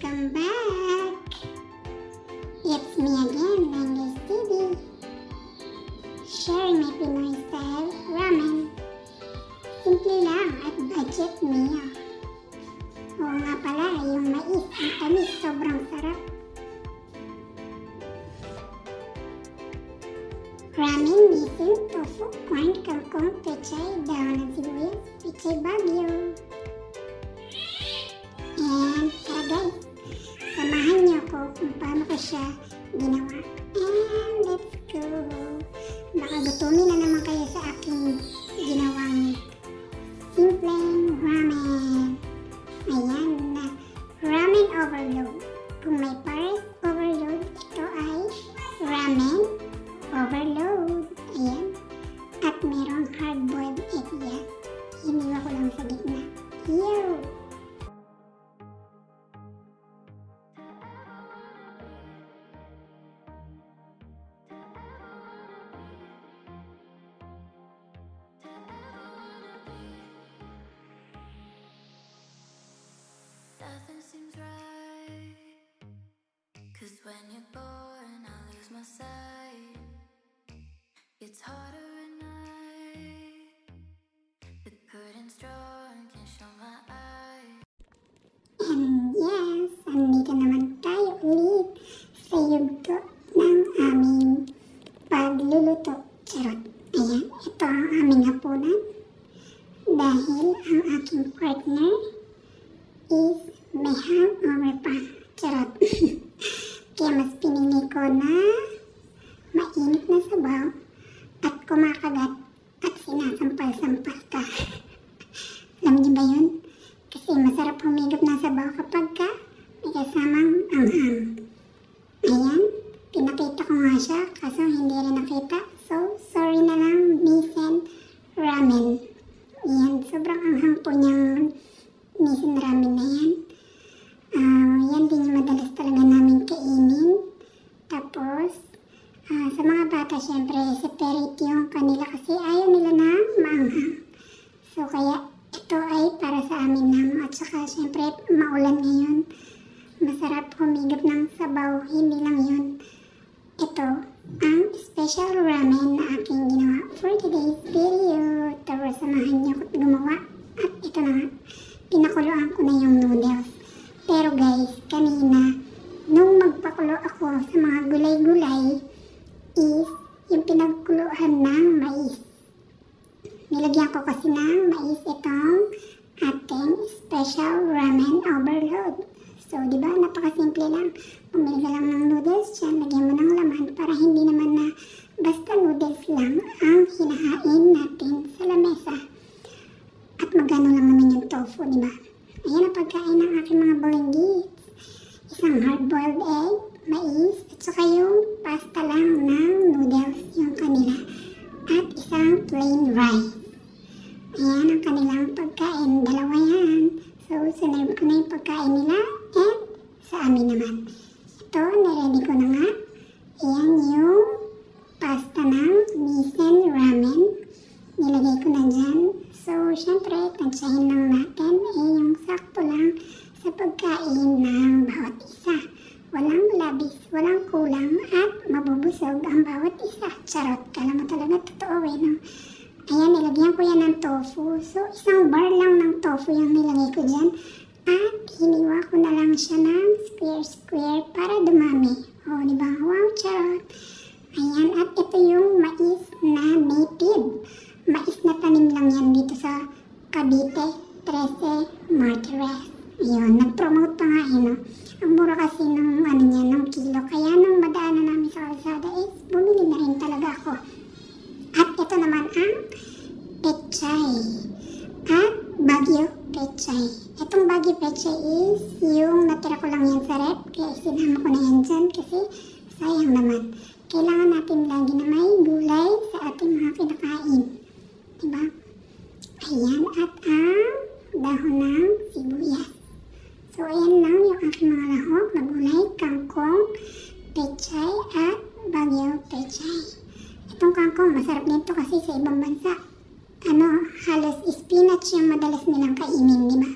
Welcome back! It's me again, Langus TV. Sharing my Pinoy style ramen. Simple lang at budget meal. Oo nga pala, yung mais, ang tamis, sobrang sarap. Ramen, miso, tofu, corn, kangkong, pechay, dahon ng sibuyas, pechay bagyo. And tara guys, samahan niyo ako kung paano ko siya ginawa. And let's go! Baka gutumin na naman kayo sa aking ginawang simpleng ramen. Ayan na, ramen overload. Kung may pares overload, ito ay ramen overload. Ayan. At merong hard-boiled egg yan. Hiniwa ko lang sa gitna. Yo! Nothing seems right, 'cause when you're born I lose my sight. It's harder at night, the curtain's drawn, can't show my eyes. And yes, andito naman tayo ulit sa yugto ng aming pagluluto. Charot. Ayan, ito ang aming hapunan. Dahil ang aking partner is may hangover pa. Charot. Kaya mas pinili ko na mainit na sabaw at kumakagat at sinasampal-sampal ka. Alam niyo ba yun? Kasi masarap humigop ng sabaw kapag ka may kasamang anghang. Ayan, pinakita ko nga siya kaso hindi rin nakita. So, sorry na lang, Misen Ramen. Ayan, sobrang anghang po niyang Misen Ramen na yan. Yan din yung madalas talaga namin kainin. Tapos, sa mga bata, syempre, separate yung kanila kasi ayaw nila na maanghang. So, kaya ito ay para sa amin lang. At saka, syempre, maulan ngayon. Masarap humigop ng sabaw. Hindi lang yun. Ito, ang special ramen na aking ginawa for today's video. Tapos, samahan niyo ako gumawa. At ito na nga, pinakuluan ko na yung noodles. Pero guys, kanina, nung magpakulo ako sa mga gulay-gulay, is yung pinagkuluan ng mais. Nilagyan ko kasi ng mais itong ating special ramen overload. So, di ba, napakasimple lang. Pumili ka lang ng noodles dyan, lagyan mo ng laman para hindi naman na basta noodles lang ang hinahain natin sa lamesa. At magano lang naman yung tofu, di ba? Ayan ang pagkain ng aking mga bolinggis. Isang hard-boiled egg, mais, at saka yung pasta lang ng noodles, yung kanila. At isang plain rice. Ayan ang kanilang pagkain. Dalawa yan. So, sinerve ko na yung pagkain nila. And sa amin naman. Ito, niready ko na nga. Ayan yung pasta ng Misen Ramen. Nilagay ko na dyan. So, syempre, tansyahin lang natin. Yung sakto lang sa pagkain ng bawat isa. Walang labis, walang kulang, at mabubusog ang bawat isa. Charot, kala mo talaga totoo no? Ayan, nilagyan ko yan ng tofu. So, isang bar lang ng tofu yung nilagay ko dyan. At hiniwa ko na lang siya ng square-square para dumami. O, diba? Wow, charot. Ayan, at ito yung mais na native. Mais na tanim lang yan dito sa Cavite, 13 Martires. Ayun, nag-promote pa nga no? Ang mura kasi ng ano niya, ng kilo. Kaya nung madaanan namin sa kalsada is bumili na rin talaga ako. At ito naman ang pechay. At bagyo pechay. Itong bagyo pechay is yung natira ko lang yan sa rep. Kaya sinama ko na yan dyan kasi sayang naman. Kailangan natin lagi na may gulay sa ating mga kinakain. Diba? Ayan, at ang dahon ng sibuyas. So, ayan lang yung aking mga lahok na gulay, kangkong, pechay, at bagyo pechay. Itong kangkong, masarap nito kasi sa ibang bansa. Halos spinach yung madalas nilang kainin, di ba?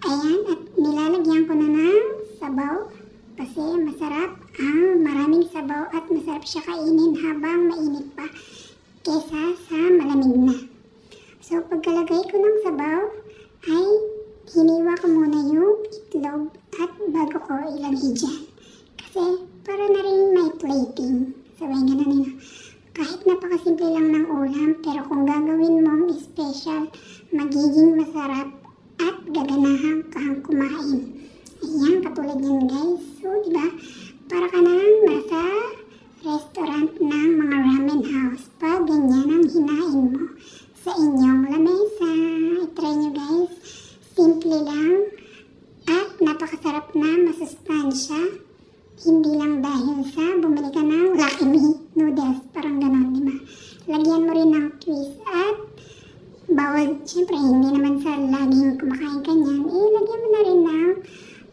Ayan, at nilalagyan ko na ng sabaw kasi masarap ang maraming sabaw at masarap siya kainin habang mainit pa kesa sa malamig na. So pagkalagay ko ng sabaw ay hiniwa ko muna yung itlog at bago ko ilagay dyan. Kasi para na rin may plating. Sabay ganun yun. Kahit napakasimple lang ng ulam, pero kung gagawin mong special, magiging masarap at gaganahan kang kumain. Ayan, katulad yan guys. So, diba, para ka nang nasa restaurant ng mga ramen house. Pag ganyan ang hinain mo sa inyong lamesa. I-try nyo guys. Simple lang at napakasarap na masustansya. Hindi lang dahil sa bumili ka ng Lucky Me noodles, parang ganon, diba? Lagyan mo rin ng twist at bawal, syempre hindi naman sa laging kumakain ka niyan, lagyan mo na rin ng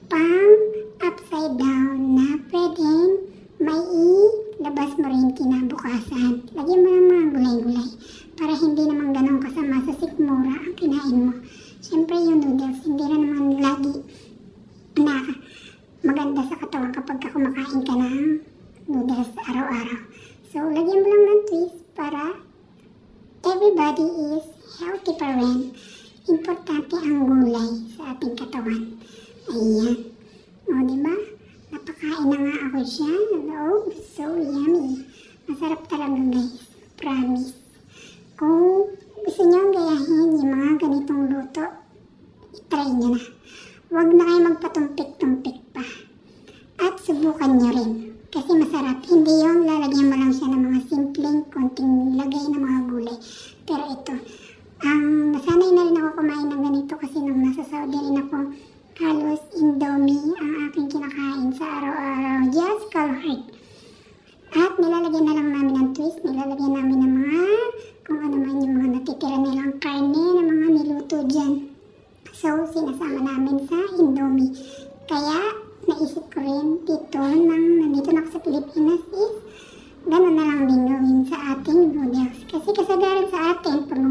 pang upside down na pwedeng may ilabas mo rin kinabukasan. Lagyan mo ng mga gulay-gulay para hindi naman ganon kasama sa sikmura ang kinain mo. Syempre yung noodles, hindi na naman lagi na maganda sa katawan kapag kumakain ka ng noodles araw-araw. So, lagyan mo lang ng twist para everybody is healthy pa rin. Importante ang gulay sa ating katawan. Ayan. O, diba? Napakain na nga ako siya. Oh, so yummy. Masarap talaga guys. Promise. Kung gusto nyo gayahin yung mga ganitong luto, i-try nyo na. Huwag na kayo magpatumpik-tumpik pa. At subukan nyo rin. Kasi masarap. Hindi yung lalagyan mo lang siya ng mga simpleng konting lagay ng mga gulay. Pero ito, nasanay na rin ako kumain ng ganito kasi nung nasa Saudi rin ako, halos Indomie ang aking kinakain sa araw-araw. Just colored. At nilalagyan na lang namin ng twist. Nilalagyan namin ng mga, kung ano man yung mga natitira nilang karne na mga niluto dyan. So, sinasama namin sa Indomie. Kaya, naisip ko rin dito, nandito na ako sa Pilipinas is, gano'n na lang din gawin sa ating noodles. Kasi kasagaran sa atin, pag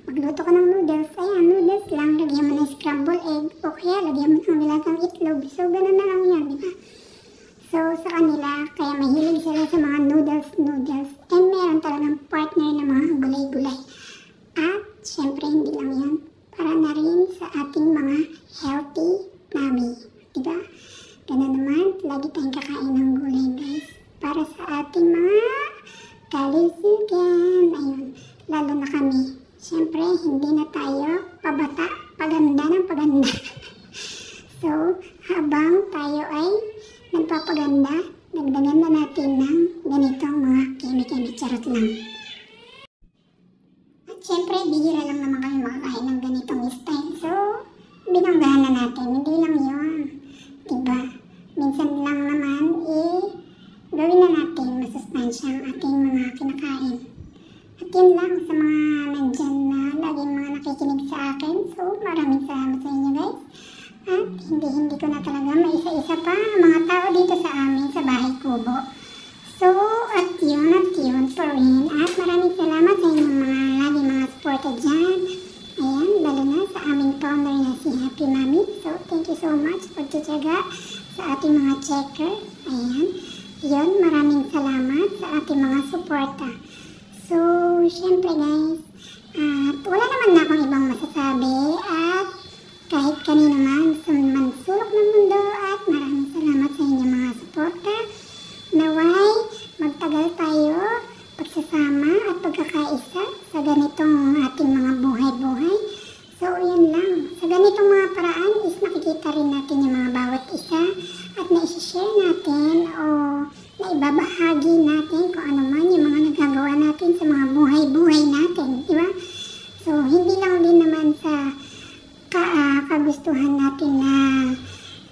magluto ka ng noodles, ayan, noodles lang, lagyan mo ng scramble egg, o kaya lagyan mo ng nilagang itlog. So, gano'n na lang yan, di ba? So, sa kanila, kaya mahilig sila sa mga noodles. And meron talagang partner na mga gulay-gulay. At, syempre, hindi lang yan. Para na rin sa ating mga healthy tummy. Diba? Ganun naman, lagi tayong kakain ng gulay guys. Para sa ating mga kalusugan. Ayun, lalo na kami. Syempre, hindi na tayo pabata, paganda ng paganda. So, habang tayo ay nagpapaganda, dagdagan na natin ng ganitong mga kemi-kemi, charot lang. Siyempre, bihira lang naman kami makakain ng ganitong style. So, binanggahan na natin. Hindi lang yun. Diba? Minsan lang naman, gawin na natin masustansya ang ating mga kinakain. At yun lang sa mga nandyan na laging mga nakikinig sa akin. So, maraming salamat sa inyo guys. At hindi ko na talaga maisa-isa pa ang mga tao dito sa amin sa bahay kubo. So, at yun po rin. At maraming salamat sa inyong mga supporta dyan. Ayan, lalo na sa aming founder na si Happy Mami. So, thank you so much for pagtitiyaga sa ating mga checker. Ayan, yun, maraming salamat sa ating mga supporta. So, syempre guys, wala naman na akong ibang masasabi. At kahit kanino man, mansulok ng mundo. At maraming salamat sa inyong mga supporta. Naway, magtagal tayo pagsasama at pagkakaisa sa ganitong ating mga buhay-buhay. So, yun lang. Sa ganitong mga paraan is nakikita rin natin yung mga bawat isa at na-share natin o naibabahagi natin kung ano man yung mga nagagawa natin sa mga buhay-buhay natin. Diba? So, hindi lang din naman sa kagustuhan natin na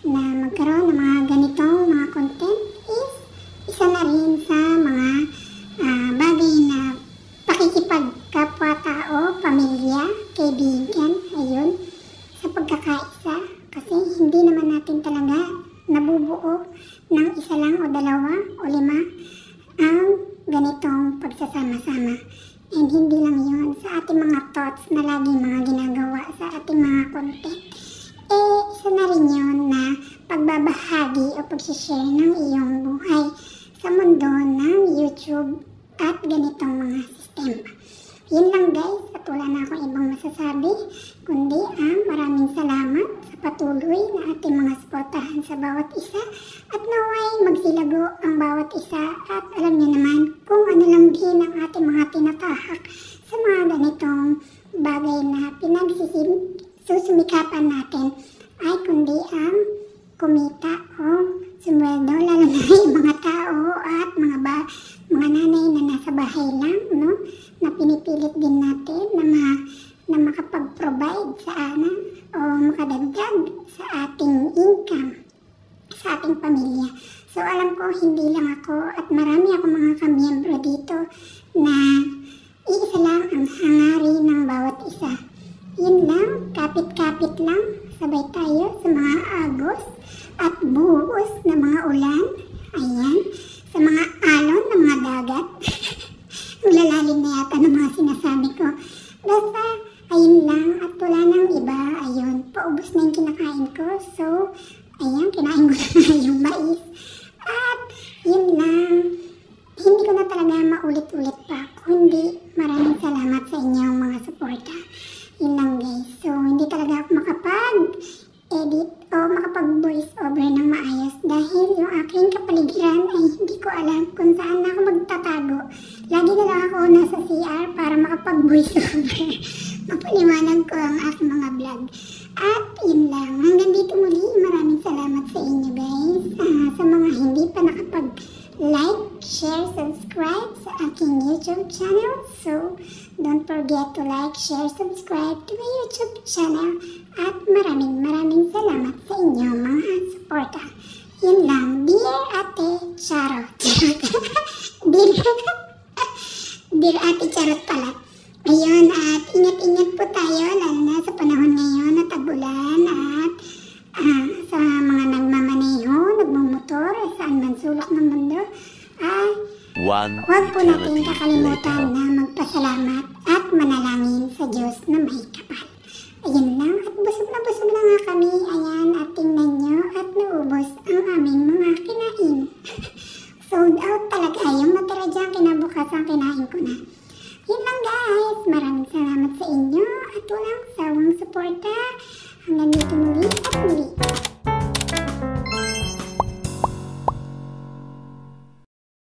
magkaroon ng mga ganitong mga content is isa na rin sa mga bagay na pakikipagkapwa-tao, pamilya, kaibigan, ayun, sa pagkakaisa. Kasi hindi naman natin talaga nabubuo ng isa lang o dalawa o lima ang ganitong pagsasama-sama. And hindi lang yun sa ating mga thoughts na laging mga ginagawa sa ating mga content. Isa na rin yun na pagbabahagi pag-share ng iyong buhay sa mundo ng YouTube at ganitong mga sistema. Yun lang guys, at wala na akong ibang masasabi, kundi maraming salamat sa patuloy na ating mga suportahan sa bawat isa at naway magsilago ang bawat isa at alam niyo naman kung ano lang din ang ating mga tinatahak sa mga ganitong bagay na pinagsusumikapan natin ay kundi ang kumita o sumweldo, lalo na yung mga tao at mga nanay na nasa bahay lang, no? Na pinipilit din natin na makapag-provide sa o makadagdag sa ating income, sa ating pamilya. So alam ko hindi lang ako at marami ako mga kamiyembro dito na iisa lang ang hangarin ng bawat isa. Yun lang, kapit-kapit lang, sabay tayo sa mga agos at buhos na mga ulan. Ayan, sa mga alon ng mga dagat. Ang lalalim na yata ng mga sinasabi ko. Basta, ayun lang at wala nang iba. Ayun, paubos na yung kinakain ko. So, ayun, kinain ko na yung mais. At, yun lang. Hindi ko na talaga maulit-ulit pa. Kundi, maraming salamat sa inyong mga suporta. Yun lang guys. So, hindi talaga ako makapag-edit o makapag-voice over ng maayos dahil yung aking kapaligiran ay hindi ko alam kung saan ako magtatago. Lagi na lang ako nasa CR para makapag-voice over. Mapaliwanag ko ang aking mga vlog. At yun lang. Hanggang dito muli. Maraming salamat sa inyo guys. Sa mga hindi pa nakapag-like, share, subscribe sa aking YouTube channel. So, don't forget to like, share, subscribe to my YouTube channel. At maraming salamat sa inyong mga suporta. Yun lang. Dear Ate Charot. Dear Ate Charot pala. Ayun, at ingat-ingat po tayo lalo na sa panahon ngayon na tag-ulan at sa mga nagmamaneho, nagmumotor, saan man sulok ng mundo. Huwag po natin kakalimutan na magpasalamat at manalangin sa Diyos na may kapal. Ayun lang, at busog na nga kami. Ayan, at tingnan nyo at naubos ang aming mga kinain. Sold out talaga. Yung natira dyan, kinabukasan kinain ko na. Yun lang guys, maraming salamat sa inyo at walang sawang suporta. Hanggang dito muli at muli.